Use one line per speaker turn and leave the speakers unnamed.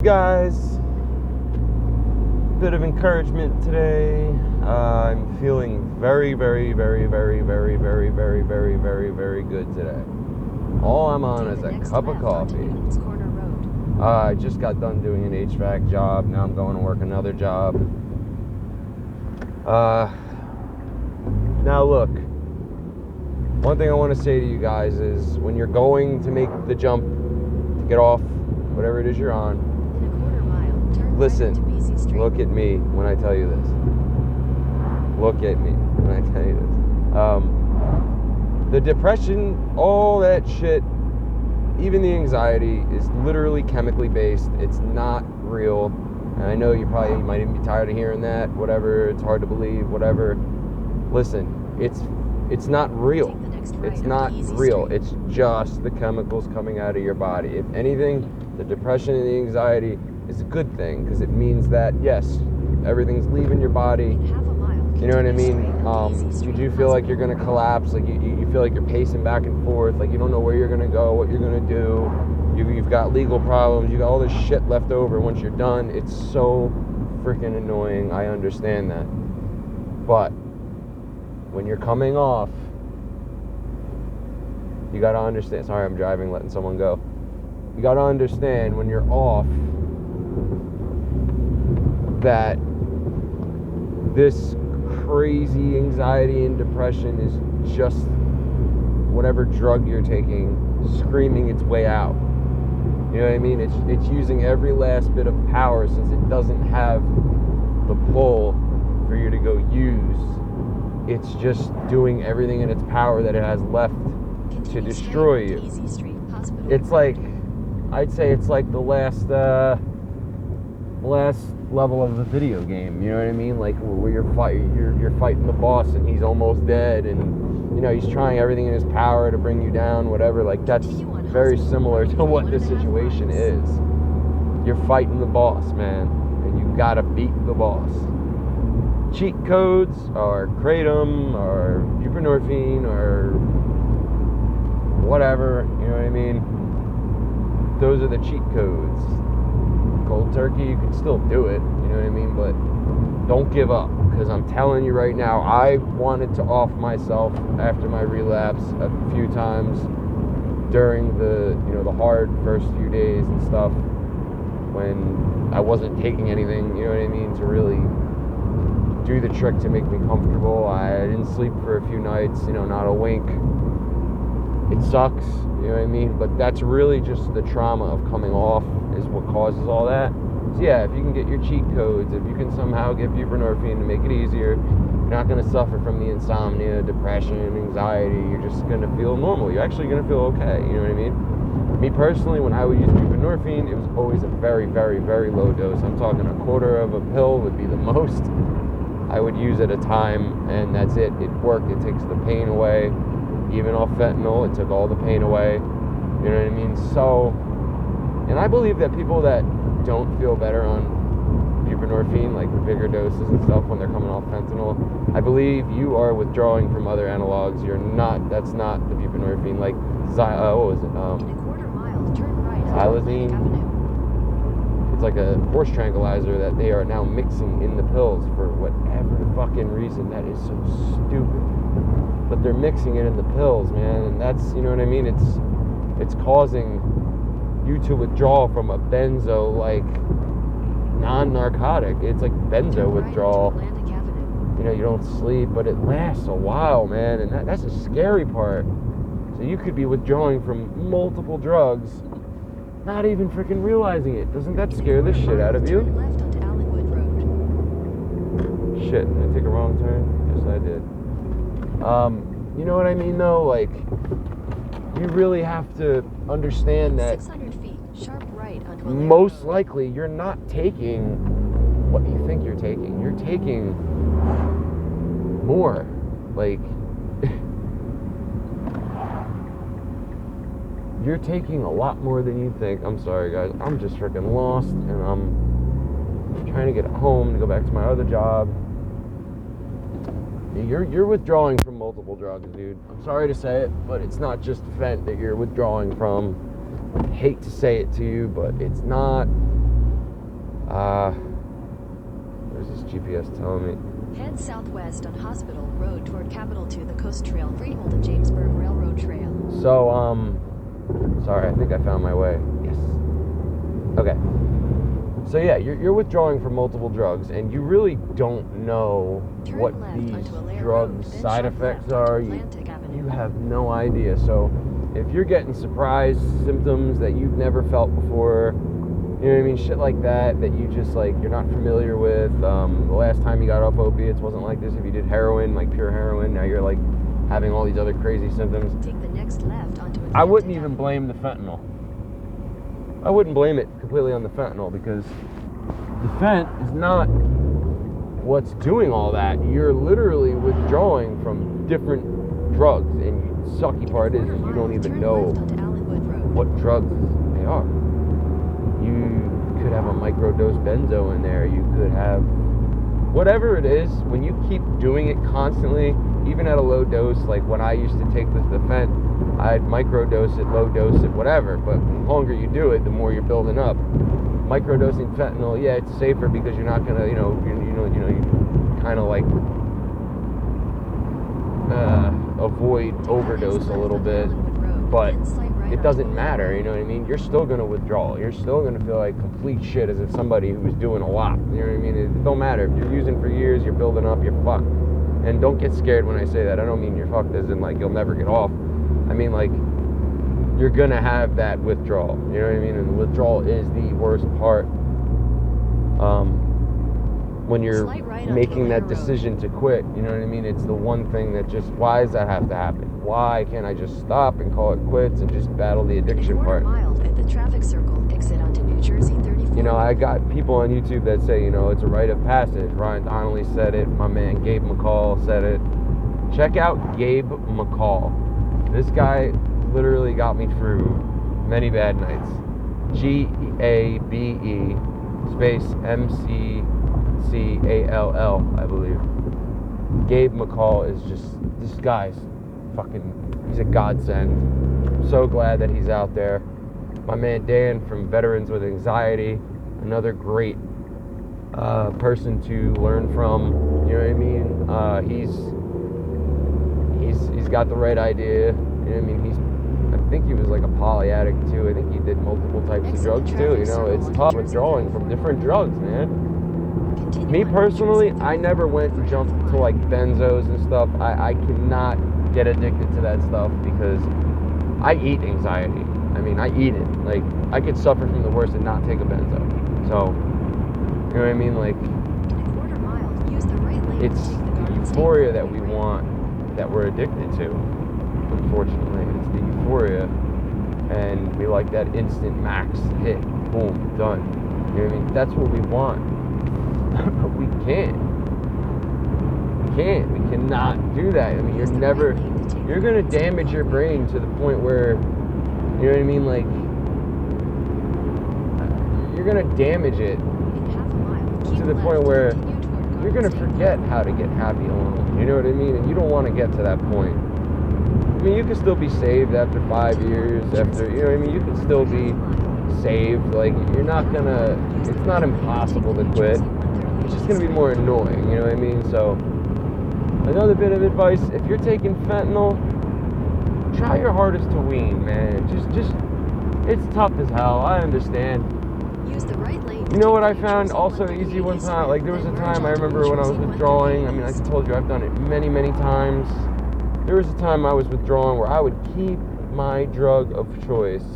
Guys, bit of encouragement today. I'm feeling very good today. All I'm on is a cup of coffee. I just got done doing an HVAC job. Now I'm going to work another job. Now look, one thing I want to say to you guys is when you're going to make the jump to get off whatever it is you're on, listen, look at me when I tell you this. Look at me when I tell you this. The depression, all that shit, even the anxiety is literally chemically based. It's not real. And I know you might even be tired of hearing that, whatever, it's hard to believe, whatever. Listen, it's not real. It's not real. It's just the chemicals coming out of your body. If anything, the depression and the anxiety is a good thing because it means that, yes, everything's leaving your body. You know what I mean? You do feel like you're going to collapse. Like you feel like you're pacing back and forth. Like you don't know where you're going to go, what you're going to do. You've got legal problems. You got all this shit left over once you're done. It's so freaking annoying. I understand that. But when you're coming off, you got to understand. Sorry, I'm driving, letting someone go. You got to understand when you're off that this crazy anxiety and depression is just whatever drug you're taking screaming its way out. You know what I mean? It's using every last bit of power since it doesn't have the pull for you to go use. It's just doing everything in its power that it has left to destroy you. It's like, I'd say it's like the last level of the video game, you know what I mean? Like where you're fighting the boss and he's almost dead, and you know he's trying everything in his power to bring you down, whatever. Like that's very similar to what this situation is. You're fighting the boss, man, and you gotta beat the boss. Cheat codes or kratom or buprenorphine or whatever, you know what I mean? Those are the cheat codes. Cold turkey, you can still do it, you know what I mean? But don't give up, because I'm telling you right now, I wanted to off myself after my relapse a few times during the hard first few days and stuff when I wasn't taking anything, you know what I mean, to really do the trick to make me comfortable. I didn't sleep for a few nights, not a wink. It sucks, you know what I mean? But that's really just the trauma of coming off is what causes all that. So yeah, if you can get your cheat codes, if you can somehow get buprenorphine to make it easier, you're not going to suffer from the insomnia, depression, anxiety. You're just going to feel normal. You're actually going to feel okay, you know what I mean? Me personally, when I would use buprenorphine, it was always a very low dose. I'm talking a quarter of a pill would be the most I would use at a time, and that's it. It worked. It takes the pain away. Even off fentanyl, it took all the pain away. You know what I mean? So, and I believe that people that don't feel better on buprenorphine, like the bigger doses and stuff when they're coming off fentanyl, I believe you are withdrawing from other analogs. That's not the buprenorphine. Like, what was it? Xylazine. It's like a horse tranquilizer that they are now mixing in the pills for whatever fucking reason. That is so stupid. But they're mixing it in the pills, man, and that's, you know what I mean? It's causing you to withdraw from a benzo, like, non-narcotic. It's like benzo withdrawal. You don't sleep, but it lasts a while, man, and that's the scary part. So you could be withdrawing from multiple drugs, not even freaking realizing it. Doesn't that scare the shit out of you? Shit, did I take a wrong turn? Yes, I did. You know what I mean, though? Like, you really have to understand that
600 feet, sharp right on
most likely you're not taking what you think you're taking. You're taking more. Like, you're taking a lot more than you think. I'm sorry, guys. I'm just freaking lost, and I'm trying to get home to go back to my other job. You're withdrawing from multiple drugs, dude. I'm sorry to say it, but it's not just fent that you're withdrawing from. I hate to say it to you, but it's not guess telling me.
Head southwest on Hospital Road toward Capitol to the Coast Trail, Freehold and Jamesburg Railroad Trail.
So, sorry, I think I found my way. Yes. Okay. So yeah, you're withdrawing from multiple drugs, and you really don't know
Turn
what
left
these
onto Allaire
drugs'
Road, then
side
sharp
effects
left
are.
onto Atlantic Avenue.
You have no idea. So if you're getting surprise symptoms that you've never felt before, you know what I mean, shit like that you just like you're not familiar with. The last time you got off opiates wasn't like this. If you did heroin, like pure heroin, now you're like having all these other crazy symptoms.
Take the next left onto Atlantic
I wouldn't even
Avenue.
blame the fentanyl. I wouldn't blame it completely on the fentanyl, because the fent is not what's doing all that. You're literally withdrawing from different drugs, and the sucky part is you don't even
Turn
know
left onto Allenwood Road.
what drugs they are. You could have a microdose benzo in there. You could have whatever it is. When you keep doing it constantly, even at a low dose, like when I used to take the fent, I'd microdose it, low dose it, whatever. But the longer you do it, the more you're building up. Microdosing fentanyl, yeah, it's safer because you're not gonna, you kind of like avoid overdose a little bit, but it doesn't matter. You know what I mean? You're still gonna withdraw. You're still gonna feel like complete shit as if somebody who was doing a lot. You know what I mean? It don't matter if you're using for years, you're building up, you're fucked. And don't get scared when I say that. I don't mean you're fucked as in like you'll never get off. I mean like you're gonna have that withdrawal. You know what I mean? And the withdrawal is the worst part. When you're making that decision to quit, you know what I mean? It's the one thing that just, why does that have to happen? Why can't I just stop and call it quits and just battle the addiction part?
Mile at the traffic circle, exit onto New Jersey 34.
You know, I got people on YouTube that say, you know, it's a rite of passage. Ryan Donnelly said it. My man Gabe Mccall said it. Check out Gabe Mccall. This guy literally got me through many bad nights. Gabe space MCCALL, I believe. Gabe Mccall is just, this guy's fucking, he's a godsend. I'm so glad that he's out there. My man Dan from Veterans with Anxiety, another great person to learn from. You know what I mean? He's got the right idea. You know what I mean? I think he was like a poly addict too. I think he did multiple types of drugs too. You know, it's tough withdrawing from different drugs, man. Me personally, I never went and jumped to like benzos and stuff. I cannot get addicted to that stuff because I eat anxiety. I mean, I eat it. Like, I could suffer from the worst and not take a benzo. So, you know what I mean? Like, it's the euphoria that we want, that we're addicted to. Unfortunately, it's the euphoria, and we like that instant max hit, boom, done. You know what I mean? That's what we want, but we can't. We cannot do that. I mean, you're gonna damage your brain to the point where, you know what I mean? Like, you're gonna damage it to the point where you're gonna forget how to get happy alone. You know what I mean? And you don't want to get to that point. I mean, you can still be saved after 5 years, after, you know what I mean? You can still be saved. Like, you're not gonna, it's not impossible to quit. It's just gonna be more annoying, you know what I mean? So, another bit of advice, if you're taking fentanyl, try your hardest to wean, man. Just, it's tough as hell, I understand.
Use the right lane.
You know what I found also easy one time? Like, there was a time, I remember when I was withdrawing, I mean, I told you, I've done it many, many times. There was a time I was withdrawing where I would keep my drug of choice